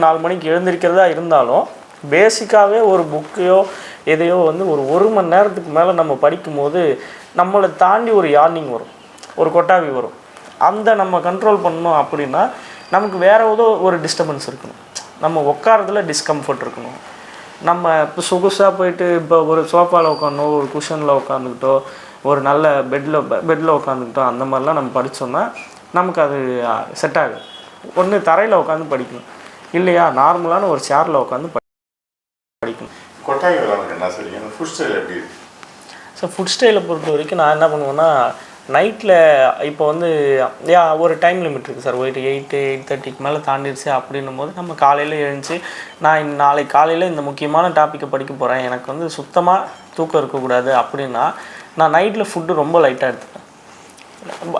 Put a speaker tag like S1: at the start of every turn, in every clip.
S1: 4 மணிக்கு எழுந்திருக்கிறதா இருந்தாலும் பேசிக்காகவே ஒரு புக்கையோ எதையோ வந்து ஒரு மணி நேரத்துக்கு மேலே நம்ம படிக்கும்போது நம்மளை தாண்டி ஒரு யார்னிங் வரும், ஒரு கொட்டாவி வரும். அந்த நம்ம கண்ட்ரோல் பண்ணணும் அப்படின்னா நமக்கு வேறு ஏதோ ஒரு டிஸ்டர்பன்ஸ் இருக்கணும். நம்ம உட்காரதுல டிஸ்கம்ஃபர்ட் இருக்கணும். நம்ம இப்போ சொகுசாக போயிட்டு இப்போ ஒரு சோஃபாவில் உட்காந்தோ, ஒரு குஷனில் உட்காந்துக்கிட்டோ, ஒரு நல்ல பெட்டில் உட்காந்துக்கிட்டோ அந்த மாதிரிலாம் நம்ம படித்தோம்னா நமக்கு அது செட் ஆகுது. ஒன்று தரையில் உட்காந்து படிக்கணும், இல்லையா நார்மலான ஒரு சேரில் உட்காந்து படிக்கணும்.
S2: கொட்டாய் விளாடுறது என்ன சொல்லுங்க, ஃபுட் ஸ்டைல் எப்படி?
S1: சார் ஃபுட் ஸ்டைலை பொறுத்த வரைக்கும் நான் என்ன பண்ணுவேன்னா, நைட்டில் இப்போ வந்து ஒரு டைம் லிமிட் இருக்குது சார். 8:30க்கு மேலே தாண்டிடுச்சு அப்படின்னும் போது நம்ம காலையில் எழுந்துச்சு நான் நாளைக்கு காலையில் இந்த முக்கியமான டாப்பிக்கை படிக்க போகிறேன், எனக்கு வந்து சுத்தமாக தூக்கம் இருக்கக்கூடாது அப்படின்னா நான் நைட்டில் ஃபுட்டு ரொம்ப லைட்டாக எடுத்துப்பேன்.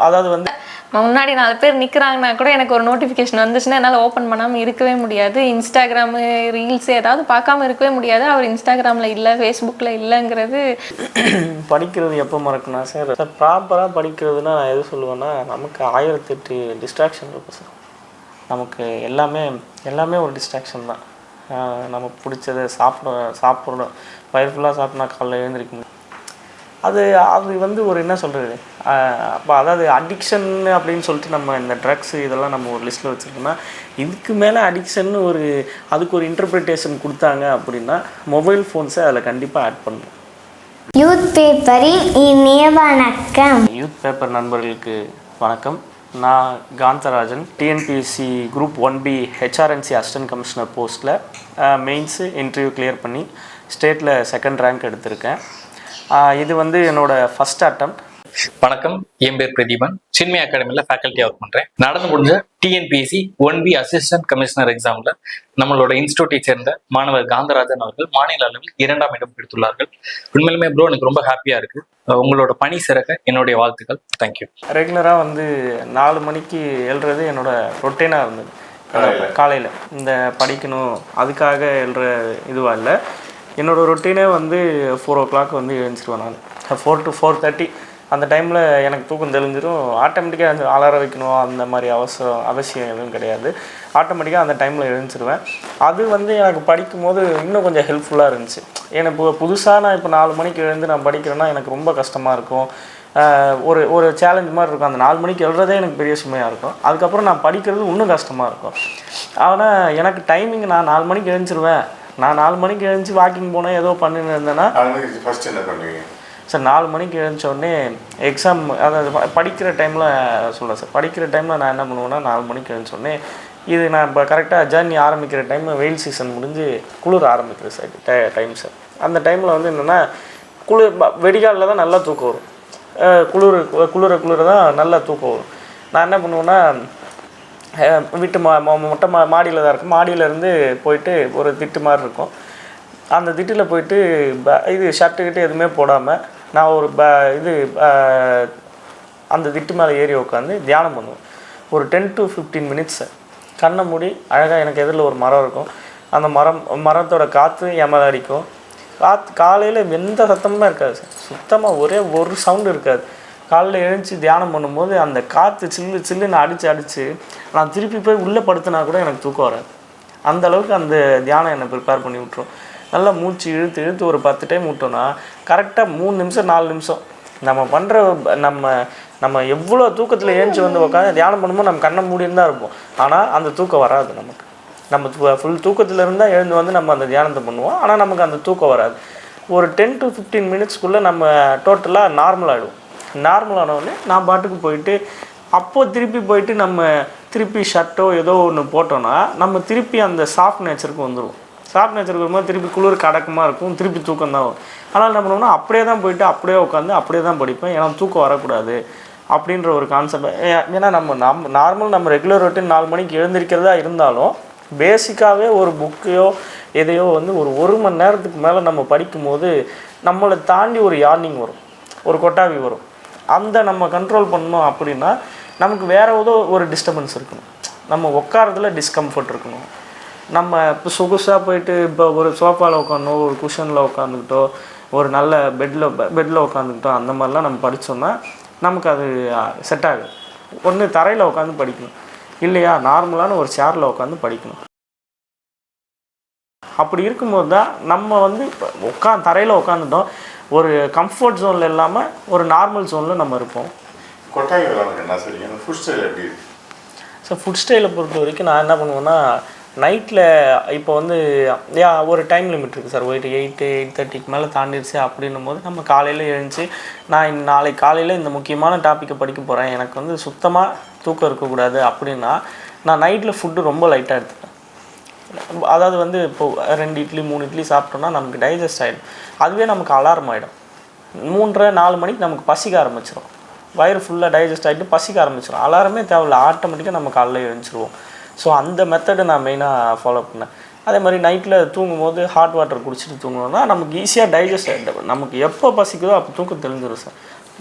S1: அதாவது வந்து
S3: முன்னாடி 4 பேர் நிற்கிறாங்கன்னா கூட எனக்கு ஒரு நோட்டிஃபிகேஷன் வந்துச்சுன்னா என்னால் ஓப்பன் பண்ணாமல் இருக்கவே முடியாது. இன்ஸ்டாகிராமு ரீல்ஸ் ஏதாவது பார்க்காம இருக்கவே முடியாது. அவர் இன்ஸ்டாகிராமில் இல்லை, ஃபேஸ்புக்கில் இல்லைங்கிறது.
S1: படிக்கிறது எப்போ மறக்கணும் சார்? ப்ராப்பராக படிக்கிறதுனா நான் எது சொல்லுவேன்னா, நமக்கு 1008 டிஸ்ட்ராக்ஷன் இருக்கும் சார். நமக்கு எல்லாமே ஒரு டிஸ்ட்ராக்ஷன் தான். நமக்கு பிடிச்சதை சாப்பிட்றோம் வயிறு ஃபுல்லாக சாப்பிட்னா காலைல எழுந்திரிக்க முடியும். அது வந்து ஒரு என்ன சொல்கிறது, அப்போ அதாவது அடிக்ஷன் அப்படின்னு சொல்லிட்டு நம்ம இந்த ட்ரக்ஸு இதெல்லாம் நம்ம ஒரு லிஸ்ட்டில் வச்சுருக்கோம்னா, இதுக்கு மேலே அடிக்ஷன் அதுக்கு ஒரு இன்டர்பிரிட்டேஷன் கொடுத்தாங்க அப்படின்னா மொபைல் ஃபோன்ஸை அதில் கண்டிப்பாக ஆட் பண்ணணும்.
S4: யூத் பேப்பரின் இனிய வணக்கம்.
S1: யூத் பேப்பர் நண்பர்களுக்கு வணக்கம். நான் Kantharajan, TNPSC group 1B HRNC assistant commissioner போஸ்ட்டில் மெயின்ஸு இன்டர்வியூ கிளியர் பண்ணி ஸ்டேட்டில் 2nd ரேங்க் எடுத்திருக்கேன். இது வந்து என்னோட ஃபர்ஸ்ட் அட்டெம்ப்ட்.
S5: வணக்கம், என் பேர் பிரதீபன். சின்மய அகாடமியில் ஃபேக்கல்ட்டியாக ஒர்க் பண்ணுறேன். நடந்து முடிஞ்ச டிஎன்பிஎஸ்சி 1B அசிஸ்டன்ட் கமிஷனர் எக்ஸாமில் நம்மளோட இன்ஸ்டியூட்டை சேர்ந்த மாணவர் காந்தராஜன் அவர்கள் மாநில அளவில் 2ஆம் இடம் பிடித்துள்ளார்கள். உண்மையிலுமே ப்ரோ எனக்கு ரொம்ப ஹாப்பியாக இருக்குது. உங்களோட பணி சிறக்க என்னுடைய வாழ்த்துக்கள். தேங்க்யூ.
S1: ரெகுலராக வந்து 4 மணிக்கு எழுறது என்னோட ரொட்டீனாக இருந்தது. காலையில் இந்த படிக்கணும் அதுக்காக எழுற இதுவாக இல்லை. என்னோடய ரொட்டீனே வந்து 4 o'clock வந்து எழுந்திருவேன். நான் 4 to 4:30 அந்த டைமில் எனக்கு தூக்கம் தெளிஞ்சிடும். ஆட்டோமேட்டிக்காக அந்த அலாரம் வைக்கணும் அந்த மாதிரி அவசியம் எதுவும் கிடையாது. ஆட்டோமேட்டிக்காக அந்த டைமில் எழுந்திருவேன். அது வந்து எனக்கு படிக்கும்போது இன்னும் கொஞ்சம் ஹெல்ப்ஃபுல்லாக இருந்துச்சு. எனக்கு புதுசாக நான் இப்போ 4 மணிக்கு எழுந்து நான் படிக்கிறேன்னா எனக்கு ரொம்ப கஷ்டமாக இருக்கும். ஒரு சேலஞ்ச் மாதிரி இருக்கும். அந்த 4 மணிக்கு எழுறதே எனக்கு பெரிய சுமையாக இருக்கும். அதுக்கப்புறம் நான் படிக்கிறது இன்னும் கஷ்டமாக இருக்கும். ஆனால் எனக்கு டைமிங் நான் 4 மணிக்கு எழுந்திருவேன். நான் 4 மணிக்கு எழுந்துச்சி வாக்கிங் போனேன், ஏதோ பண்ணின்னு இருந்தேன்னா
S2: ஃபர்ஸ்ட் என்ன பண்ணுவீங்க
S1: சார்? 4 மணிக்கு எழுந்தோடனே எக்ஸாம், அதாவது படிக்கிற டைமில் சொல்கிறேன் சார். படிக்கிற டைமில் நான் என்ன பண்ணுவேன்னா 4 மணிக்கு எழுந்தோடனே இது நான் இப்போ கரெக்டாக ஜர்னி ஆரம்பிக்கிற டைம் வெயில் சீசன் முடிஞ்சு குளிர் ஆரம்பிக்கிற சார் டைம் சார். அந்த டைமில் வந்து என்னென்னா வெடிகாலில் தான் நல்லா தூக்கம் வரும். குளிர தான் நல்லா தூக்கம் வரும். நான் என்ன பண்ணுவேன்னா வீட்டு மொட்டை மாடியில் தான் இருக்கும். மாடியிலேருந்து போயிட்டு ஒரு திட்டு மாதிரி இருக்கும். அந்த திட்டில் போயிட்டு இது ஷர்ட்டுக்கிட்ட எதுவுமே போடாமல் நான் ஒரு அந்த திட்டு மேலே ஏறி உட்காந்து தியானம் பண்ணுவேன். ஒரு 10 to 15 minutes கண்ணை மூடி அழகாக. எனக்கு எதிரில் ஒரு மரம் இருக்கும். அந்த மரத்தோட காற்று என் மேலே அடிக்கும். காலையில் எந்த சத்தமுமே இருக்காது சார். சுத்தமாக ஒரே ஒரு சவுண்டு இருக்காது. காலையில் எழுந்துச்சி தியானம் பண்ணும்போது அந்த காற்று சில்லுன்னு அடித்து நான் திருப்பி போய் உள்ளே படுத்தினா கூட எனக்கு தூக்கம் வராது. அந்தளவுக்கு அந்த தியானம் என்னை ப்ரிப்பேர் பண்ணி விட்ரும். நல்லா மூச்சு இழுத்து ஒரு 10 டைம் விட்டோன்னா கரெக்டாக 3 நிமிஷம் 4 நிமிஷம் நம்ம பண்ணுற நம்ம எவ்வளோ தூக்கத்தில் எழுந்துச்சி வந்து உட்காந்து தியானம் பண்ணும்போது நம்ம கண்ணை மூடின்னு தான் இருப்போம். ஆனால் அந்த தூக்கம் வராது நமக்கு. நம்ம ஃபுல் தூக்கத்தில் இருந்தால் எழுந்து வந்து நம்ம அந்த தியானத்தை பண்ணுவோம். ஆனால் நமக்கு அந்த தூக்கம் வராது. ஒரு 10 to 15 minutesக்குள்ளே நம்ம டோட்டலாக நார்மலாகிடுவோம். நார்மலானோடனே நான் பாட்டுக்கு போயிட்டு அப்போது திருப்பி போயிட்டு நம்ம திருப்பி ஷர்ட்டோ ஏதோ ஒன்று போட்டோன்னா நம்ம திருப்பி அந்த சாஃப்ட் நேச்சருக்கு வந்துடுவோம். சாஃப்ட் நேச்சருக்கு வரும்போது திருப்பி குளிர் கடக்கமாக இருக்கும், திருப்பி தூக்கம் தான் வரும். ஆனால் என்ன பண்ணுவோம்னா அப்படியே தான் போயிட்டு அப்படியே உட்காந்து அப்படியே தான் படிப்பேன். ஏன்னா தூக்கம் வரக்கூடாது அப்படின்ற ஒரு கான்செப்ட். ஏன்னா நம்ம ரெகுலர் ரொட்டீன் 4 மணிக்கு எழுந்திருக்கிறதா இருந்தாலும் பேசிக்காகவே ஒரு புக்கையோ எதையோ வந்து ஒரு மணி நேரத்துக்கு மேலே நம்ம படிக்கும்போது நம்மளை தாண்டி ஒரு யார்னிங் வரும், ஒரு கொட்டாவி வரும். அந்த நம்ம கண்ட்ரோல் பண்ணணும் அப்படின்னா நமக்கு வேறு ஏதோ ஒரு டிஸ்டர்பன்ஸ் இருக்கணும். நம்ம உட்காரதுல டிஸ்கம்ஃபர்ட் இருக்கணும். நம்ம இப்போ சொகுசாக போயிட்டு இப்போ ஒரு சோஃபாவில் உட்காந்தோ, ஒரு குஷனில் உட்காந்துக்கிட்டோ, ஒரு நல்ல பெட்டில் உட்காந்துக்கிட்டோ அந்த மாதிரிலாம் நம்ம படித்தோம்னா நமக்கு அது செட் ஆகுது. ஒன்று தரையில் உட்காந்து படிக்கணும், இல்லையா நார்மலான ஒரு சேரில் உட்காந்து படிக்கணும். அப்படி இருக்கும்போது தான் நம்ம வந்து தரையில் உட்காந்துட்டோம், ஒரு கம்ஃபர்ட் ஜோனில் இல்லாமல் ஒரு நார்மல் ஜோனில் நம்ம இருப்போம்.
S2: கொட்டாய் விளாட்றதுக்கு என்ன சொல்றீங்க? அந்த ஃபுட் ஸ்டைல் எப்படி இருக்கு?
S1: ஸோ ஃபுட் ஸ்டைலை பொறுத்த வரைக்கும் நான் என்ன பண்ணுவேன்னா, நைட்டில் இப்போ வந்து ஒரு டைம் லிமிட் இருக்குது சார். ஒரு 8:30க்கு மேலே தாண்டிடுச்சு அப்படின்னும் போது நம்ம காலையில் எழுந்துச்சு, நான் நாளைக்கு காலையில் இந்த முக்கியமான டாப்பிக்கை படிக்க போகிறேன், எனக்கு வந்து சுத்தமாக தூக்கம் இருக்கக்கூடாது அப்படின்னா நான் நைட்டில் ஃபுட்டு ரொம்ப லைட்டாக எடுத்துப்பேன். அதாவது வந்து இப்போது 2 இட்லி 3 இட்லி சாப்பிட்டோன்னா நமக்கு டைஜஸ்ட் ஆகிடும். அதுவே நமக்கு அலாரம் ஆகிடும். 3:30-4 மணிக்கு நமக்கு பசிக்க ஆரம்பிச்சிடும். வயிறு ஃபுல்லாக டைஜஸ்ட் ஆகிட்டு பசிக்க ஆரம்பிச்சிடும். அலாரமே தேவையில்லை, ஆட்டோமேட்டிக்காக நம்ம காலையில் எழுந்திருவோம். ஸோ அந்த மெத்தடை நான் மெயினாக ஃபாலோ பண்ணேன். அதே மாதிரி நைட்டில் தூங்கும்போது ஹாட் வாட்டர் குடிச்சிட்டு தூங்கணும்னா நமக்கு ஈஸியாக டைஜஸ்ட் ஆகிடும். நமக்கு எப்போ பசிக்குதோ அப்போ தூக்கம் தெளிஞ்சிடும் சார்.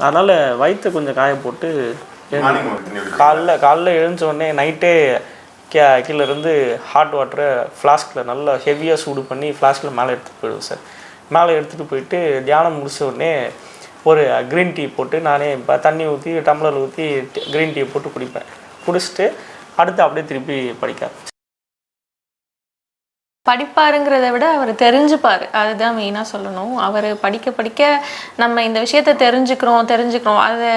S1: அதனால் வயிற்றை கொஞ்சம் காய போட்டு காலைல எழுந்த உடனே நைட்டே கீழே இருந்து ஹாட் வாட்டரை ஃப்ளாஸ்கில் நல்லா ஹெவியாக சூடு பண்ணி ஃப்ளாஸ்கில் மேலே எடுத்துகிட்டு போயிடுவேன் சார். மேலே எடுத்துகிட்டு போயிட்டு தியானம் முடிச்ச உடனே ஒரு க்ரீன் டீ போட்டு நானே இப்போ தண்ணி ஊற்றி டம்ளரில் ஊற்றி க்ரீன் டீ போட்டு குடிப்பேன். குடிச்சிட்டு அடுத்து அப்படியே திருப்பி படிக்க ஆரம்பிச்சேன்.
S3: படிப்பாருங்கிறத விட அவர் தெரிஞ்சுப்பார், அதுதான் மெயினாக சொல்லணும். அவர் படிக்க படிக்க நம்ம இந்த விஷயத்த தெரிஞ்சுக்கிறோம் அதை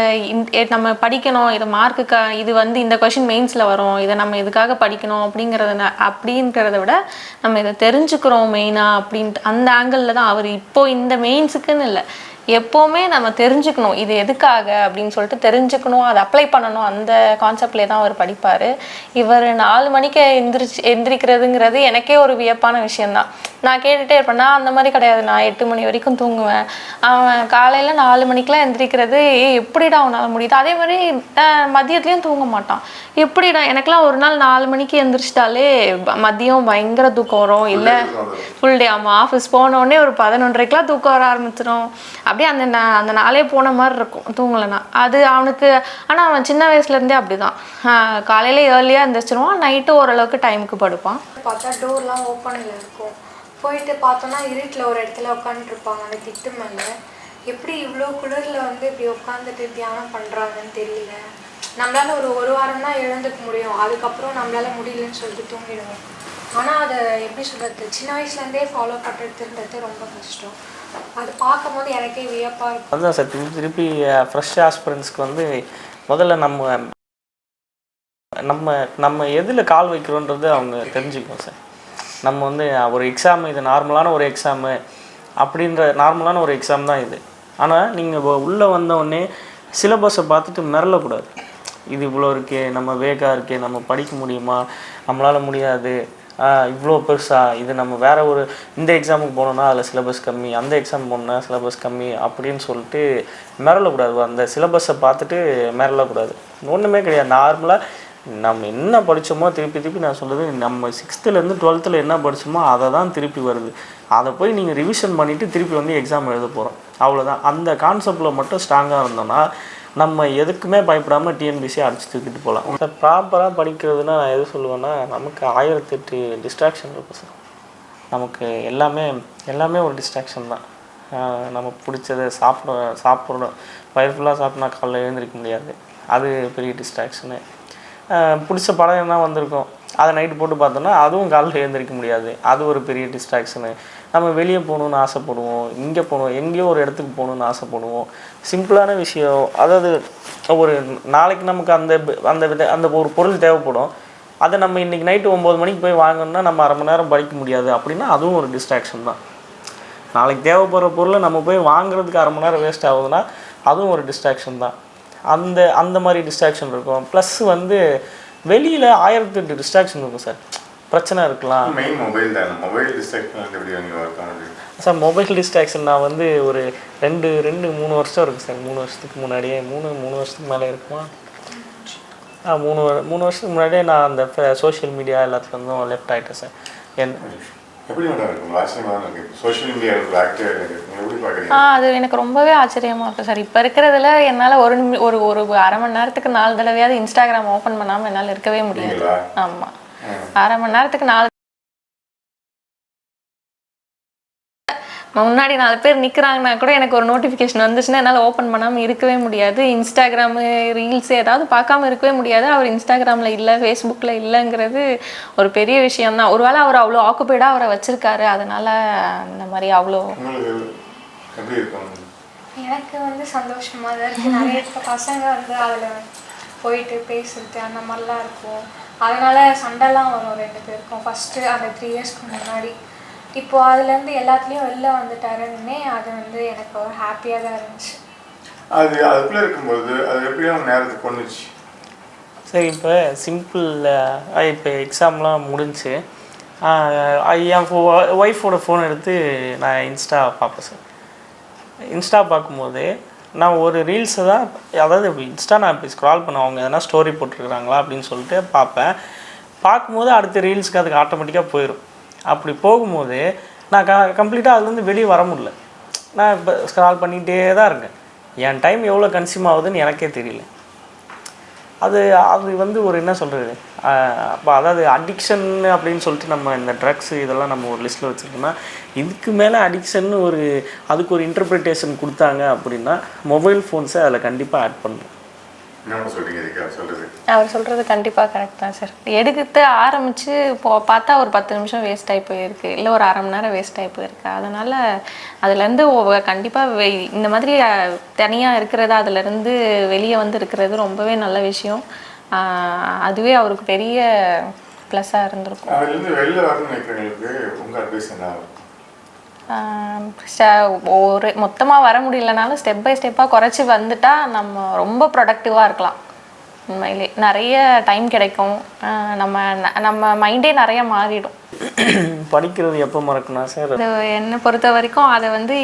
S3: நம்ம படிக்கணும், இதை மார்க்குக்கு இது வந்து இந்த கொஷின் மெயின்ஸில் வரும், இதை நம்ம இதுக்காக படிக்கணும் அப்படிங்கிறத விட நம்ம இதை தெரிஞ்சுக்கிறோம் மெயினாக அப்படின்ட்டு அந்த ஆங்கிளில் தான் அவர் இப்போது இந்த மெயின்ஸுக்குன்னு இல்லை, எப்போவுமே நம்ம தெரிஞ்சுக்கணும் இது எதுக்காக அப்படின்னு சொல்லிட்டு தெரிஞ்சுக்கணும், அதை அப்ளை பண்ணணும், அந்த கான்செப்ட்லேயே தான் அவர் படிப்பார். இவர் 4 மணிக்கு எந்திரிக்கிறதுங்கிறது எனக்கே ஒரு வியப்பான விஷயந்தான். நான் கேட்டுகிட்டே இருப்பேன்னா அந்த மாதிரி கிடையாது, நான் 8 மணி வரைக்கும் தூங்குவேன். அவன் காலையில் 4 மணிக்கெலாம் எந்திரிக்கிறது எப்படிடா அவனால் முடியுது. அதே மாதிரி மதியத்துலேயும் தூங்க மாட்டான். எப்படிடா, எனக்கெலாம் ஒரு நாள் 4 மணிக்கு எந்திரிச்சிட்டாலே மதியம் பயங்கர தூக்கம் வரும், இல்லை ஃபுல் டே. ஆமாம், ஆஃபீஸ் போனோடனே ஒரு 11:30க்கெலாம் தூக்கம் வர ஆரம்பிச்சிடும். அப்படியே அந்த நாளே போன மாதிரி இருக்கும் தூங்கலைன்னா. அது அவனுக்கு, ஆனால் அவன் சின்ன வயசுலேருந்தே அப்படி தான். காலையில் ஏர்லியாக எந்திரிச்சிருவான், நைட்டு ஓரளவுக்கு டைமுக்கு படுப்பான்.
S6: பார்த்தா டோர்லாம் ஓப்பனில் இருக்கும். போயிட்டு பார்த்தோன்னா இருட்டில் ஒரு இடத்துல உட்காந்துருப்பாங்க அந்த திட்டு மேலே. எப்படி இவ்வளோ குளிரில் வந்து இப்படி உட்காந்துட்டு தியானம் பண்ணுறாங்கன்னு தெரியல. நம்மளால் ஒரு வாரம் தான் எழுந்துக்க முடியும், அதுக்கப்புறம் நம்மளால் முடியலன்னு சொல்லிட்டு தூங்கிடுவோம். ஆனால் அதை எப்படி சொல்கிறது, சின்ன வயசுலேருந்தே ஃபாலோ பண்ணுறதுன்றது ரொம்ப கஷ்டம். அது பார்க்கும்போது எனக்கே வியப்பாக இருக்கும்.
S1: அதுதான் சார், திருப்பி ஃப்ரெஷ் ஆஸ்பிரன்ஸ்க்கு வந்து முதல்ல நம்ம எதில் கால் வைக்கிறோன்றது அவங்க தெரிஞ்சுக்கணும் சார். நம்ம வந்து ஒரு எக்ஸாம், இது நார்மலான ஒரு எக்ஸாமு அப்படின்ற நார்மலான ஒரு எக்ஸாம் தான் இது. ஆனால் நீங்கள் உள்ளே வந்தோடனே சிலபஸை பார்த்துட்டு மிரளக்கூடாது. இது இவ்வளோ இருக்கே, நம்ம வேகாக இருக்கே, நம்ம படிக்க முடியுமா, நம்மளால் முடியாது, இவ்வளோ பெருசா, இது நம்ம வேறு ஒரு இந்த எக்ஸாமுக்கு போனோன்னா அதில் சிலபஸ் கம்மி, அந்த எக்ஸாம் போனோன்னா சிலபஸ் கம்மி அப்படின்னு சொல்லிட்டு மிரளக்கூடாது. அந்த சிலபஸை பார்த்துட்டு மிரளக்கூடாது. ஒன்றுமே கிடையாது. நார்மலாக நம்ம என்ன படித்தோமோ திருப்பி நான் சொல்கிறது, நம்ம 6th-லேருந்து 12th என்ன படித்தோமோ அதை தான் திருப்பி வருது. அதை போய் நீங்கள் ரிவிஷன் பண்ணிவிட்டு திருப்பி வந்து எக்ஸாம் எழுத போகிறோம், அவ்வளோதான். அந்த கான்செப்டில் மட்டும் ஸ்ட்ராங்காக இருந்தோன்னா நம்ம எதுக்குமே பயப்படாமல் டிஎன்பிசி அடிச்சு தூக்கிட்டு போகலாம் சார். ப்ராப்பராக படிக்கிறதுனா நான் எது சொல்லுவேன்னா, நமக்கு 1008 டிஸ்ட்ராக்ஷன் இருக்கும் சார். நமக்கு எல்லாமே ஒரு டிஸ்ட்ராக்ஷன் தான். நமக்கு பிடிச்சதை சாப்பிட்றோம், வயிறு ஃபுல்லாக சாப்பிட்னா காலையில் எழுந்திரிக்க முடியாது, அது பெரிய டிஸ்ட்ராக்ஷனு. பிடிச்ச படம் என்ன வந்திருக்கும் அதை நைட்டு போட்டு பார்த்தோன்னா அதுவும் காலையில் எழுந்திரிக்க முடியாது, அது ஒரு பெரிய டிஸ்ட்ராக்ஷனு. நம்ம வெளியே போகணுன்னு ஆசைப்படுவோம், இங்கே போகணும், எங்கேயோ ஒரு இடத்துக்கு போகணுன்னு ஆசைப்படுவோம். சிம்பிளான விஷயம், அதாவது ஒரு நாளைக்கு நமக்கு அந்த ஒரு பொருள் தேவைப்படும், அதை நம்ம இன்றைக்கி நைட்டு 9 மணிக்கு போய் வாங்கணுன்னா நம்ம அரை மணி நேரம் படிக்க முடியாது அப்படின்னா அதுவும் ஒரு டிஸ்ட்ராக்ஷன் தான். நாளைக்கு தேவைப்படுற பொருளை நம்ம போய் வாங்குறதுக்கு அரை மணி நேரம் வேஸ்ட் ஆகுதுன்னா அதுவும் ஒரு டிஸ்ட்ராக்ஷன் தான். அந்த மாதிரி டிஸ்ட்ராக்ஷன் இருக்கும். ப்ளஸ் வந்து வெளியில் 1008 டிஸ்ட்ராக்ஷன் இருக்கும் சார். பிரச்சனை இருக்கலாம்.
S2: மெயின் மொபைல் தான். மொபைல் டிஸ்ட்ராக்ஷன் எப்படி
S1: சார், மொபைல் டிஸ்ட்ராக்ஷன் நான் வந்து ஒரு 3 வருஷம் இருக்குது சார். 3 வருஷத்துக்கு முன்னாடியே, 3 வருஷத்துக்கு மேலே இருக்குமா, 3 வருஷத்துக்கு முன்னாடியே நான் அந்த சோஷியல் மீடியா எல்லாத்துலேருந்தும் லெஃப்ட் ஆகிட்டேன் சார்.
S2: எப்படி இருக்கும் ஆச்சரியமாக இருக்குது சோஷியல் மீடியா ஆக்டிவ் எப்படி பார்க்குறீங்க?
S3: அது எனக்கு ரொம்பவே ஆச்சரியமாக இருக்கும் சார். இப்போ இருக்கிறதுல என்னால் ஒரு அரை மணி நேரத்துக்கு 4 தடவையாவது இன்ஸ்டாகிராம் ஓப்பன் பண்ணாமல் என்னால் இருக்கவே முடியாது. ஆமாம், அரை மணி நேரத்துக்கு 4 முன்னாடி 4 பேர் நிற்கிறாங்கன்னா கூட எனக்கு ஒரு நோட்டிஃபிகேஷன் வந்துச்சுன்னா என்னால் ஓப்பன் பண்ணாமல் இருக்கவே முடியாது. இன்ஸ்டாகிராமு ரீல்ஸ் ஏதாவது பார்க்காம இருக்கவே முடியாது. அவர் இன்ஸ்டாகிராமில் இல்லை, ஃபேஸ்புக்கில் இல்லைங்கிறது ஒரு பெரிய விஷயம்தான். ஒருவேளை அவர் அவ்வளோ ஆக்குபைடாக அவரை வச்சுருக்காரு, அதனால் அந்த மாதிரி அவ்வளோ.
S2: எப்படி இருக்கும்?
S6: எனக்கு வந்து சந்தோஷமாக தான் இருக்குது. நிறைய பசங்க வந்து அதில் போயிட்டு பேசுறது அந்த மாதிரிலாம் இருக்கும். அதனால சண்டைலாம் வரும் 2 பேருக்கும் ஃபஸ்ட்டு அந்த 3 இயர்ஸ்க்கு முன்னாடி. இப்போது அதுலேருந்து எல்லாத்துலேயும் வெளில வந்துட்டாருன்னே அது வந்து எனக்கு ஒரு ஹாப்பியாக தான் இருந்துச்சு.
S2: அது அதுக்குள்ளே இருக்கும்போது அது எப்படியும் நேரத்துக்கு கொண்டுச்சு.
S1: சரி, இப்போ சிம்பிள், இப்போ எக்ஸாம்லாம் முடிஞ்சு என் ஒய்ஃபோட ஃபோன் எடுத்து நான் இன்ஸ்டா பார்ப்பேன் சார். இன்ஸ்டா பார்க்கும்போது நான் ஒரு ரீல்ஸை தான், அதாவது இன்ஸ்டா நான் இப்போ ஸ்க்ரால் பண்ண அவங்க எதனா ஸ்டோரி போட்டிருக்கிறாங்களா அப்படின்னு சொல்லிட்டு பார்ப்பேன். பார்க்கும்போது அடுத்த ரீல்ஸ்க்கு அதுக்கு ஆட்டோமேட்டிக்காக போயிடும். அப்படி போகும்போது நான் கம்ப்ளீட்டாக அதுலேருந்து வெளியே வர முடியல. நான் இப்போ ஸ்க்ரால் பண்ணிகிட்டே தான் இருக்கேன். என் டைம் எவ்வளோ கன்சியூம் ஆகுதுன்னு எனக்கே தெரியல. அது வந்து ஒரு என்ன சொல்கிறது, அப்போ அதாவது அடிக்ஷன் அப்படின்னு சொல்லிட்டு நம்ம இந்த ட்ரக்ஸு இதெல்லாம் நம்ம ஒரு லிஸ்ட்டில் வச்சுருக்கோம்னா, இதுக்கு மேலே அடிக்ஷன் அதுக்கு ஒரு இன்டர்பிரிட்டேஷன் கொடுத்தாங்க அப்படின்னா மொபைல் ஃபோன்ஸை அதில் கண்டிப்பாக ஆட் பண்ணணும்.
S3: அவர் சொல்கிறது கண்டிப்பாக கரெக்ட் தான் சார். எடுத்து ஆரம்பித்து பார்த்தா ஒரு 10 நிமிஷம் வேஸ்ட் ஆகி போயிருக்கு, இல்லை ஒரு அரை மணி நேரம் வேஸ்ட் ஆகி போயிருக்கு. அதனால் அதுலேருந்து கண்டிப்பாக இந்த மாதிரி தனியாக இருக்கிறது, அதுலேருந்து வெளியே வந்து இருக்கிறது ரொம்பவே நல்ல விஷயம். அதுவே அவருக்கு பெரிய ப்ளஸ்ஸாக இருந்திருக்கும்.
S2: அதுலேருந்து வெளில வரணும்னு நினைக்கிறவங்களுக்கு உங்கள் அட்வைஸ் என்ன?
S3: ஒரு மொத்தமாக வர முடியலனாலும் ஸ்டெப் பை ஸ்டெப்பாக குறைச்சி வந்துட்டா நம்ம ரொம்ப ப்ரொடக்டிவாக இருக்கலாம். உண்மையிலே நிறைய டைம் கிடைக்கும், நம்ம மைண்டே நிறைய மாறிடும்.
S1: படிக்கிறது எப்போ மறக்கணும் சார்?
S3: அது என்னை பொறுத்த வரைக்கும் அதை வந்து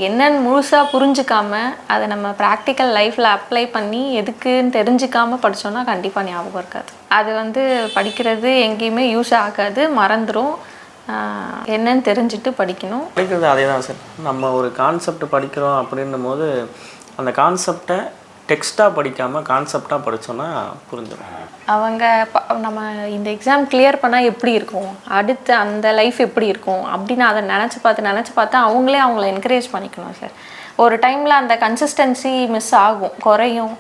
S3: என்னன்னு முழுசாக புரிஞ்சுக்காம அதை நம்ம ப்ராக்டிக்கல் லைஃப்பில் அப்ளை பண்ணி எதுக்குன்னு தெரிஞ்சுக்காமல் படித்தோன்னா கண்டிப்பாக ஞாபகம் இருக்காது. அது வந்து படிக்கிறது எங்கேயுமே யூஸ் ஆகாது, மறந்துடும். என்னன்னு தெரிஞ்சுட்டு படிக்கணும்.
S1: படிக்கிறது அதே தான் சார். நம்ம ஒரு கான்செப்ட் படிக்கிறோம் அப்படின்னும் போது அந்த கான்செப்டை டெக்ஸ்ட்டாக படிக்காமல் கான்செப்டாக படித்தோன்னா புரிஞ்சிடும்.
S3: அவங்க நம்ம இந்த எக்ஸாம் கிளியர் பண்ணால் எப்படி இருக்கும், அடுத்து அந்த லைஃப் எப்படி இருக்கும் அப்படின்னு அதை நினச்சி பார்த்து அவங்களே அவங்கள என்கரேஜ் பண்ணிக்கணும் சார். ஒரு டைமில் அந்த கன்சிஸ்டன்சி மிஸ் ஆகும், குறையும்.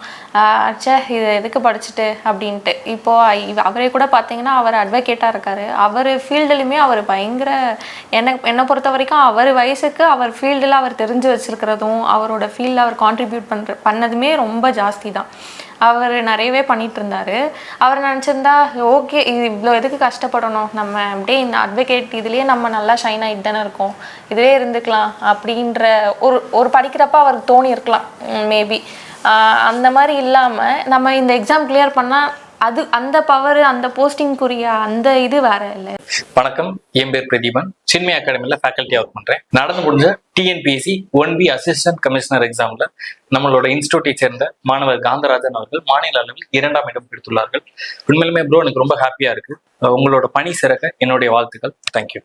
S3: இது எதுக்கு படிச்சுட்டு அப்படின்ட்டு. இப்போது அவரே கூட பார்த்தீங்கன்னா அவர் அட்வொகேட்டாக இருக்கார். அவர் ஃபீல்டுலையுமே அவர் பயங்கர என்னை பொறுத்த வரைக்கும் அவர் வயசுக்கு அவர் ஃபீல்டில் அவர் தெரிஞ்சு வச்சுருக்கிறதும் அவரோட ஃபீல்டில் அவர் கான்ட்ரிபியூட் பண்ணதுமே ரொம்ப ஜாஸ்தி தான். அவர் நிறையவே பண்ணிகிட்டு இருந்தார். அவர் நினச்சிருந்தா ஓகே இது இவ்வளோ எதுக்கு கஷ்டப்படணும், நம்ம அப்படியே இந்த அட்வொகேட் இதுலேயே நம்ம நல்லா ஷைன் ஆகிட்டு தானே இருக்கோம், இதுவே இருந்துக்கலாம் அப்படின்ற ஒரு படிக்கிறப்ப அவருக்கு தோணி இருக்கலாம் மேபி. அந்த மாதிரி இல்லாமல் நம்ம இந்த எக்ஸாம் கிளியர் பண்ணால் அது அந்த பவர் அந்த போஸ்டிங்குரிய அந்த இது வேற இல்லை.
S5: வணக்கம், என் பேர் பிரதீபன். சின்மய அகாடமியில் ஃபேக்கல்ட்டியாக ஒர்க் பண்ணுறேன். நடந்து முடிஞ்ச டிஎன்பிஎஸ்சி 1B அசிஸ்டன்ட் கமிஷனர் எக்ஸாமில் நம்மளோட இன்ஸ்டியூட்டை சேர்ந்த மாணவர் காந்தராஜன் அவர்கள் மாநில அளவில் 2ஆம் இடம் பிடித்துள்ளார்கள். உண்மையிலுமே ப்ரோ எனக்கு ரொம்ப ஹாப்பியாக இருக்குது. உங்களோட பணி சிறக்க என்னுடைய வாழ்த்துக்கள். தேங்க்யூ.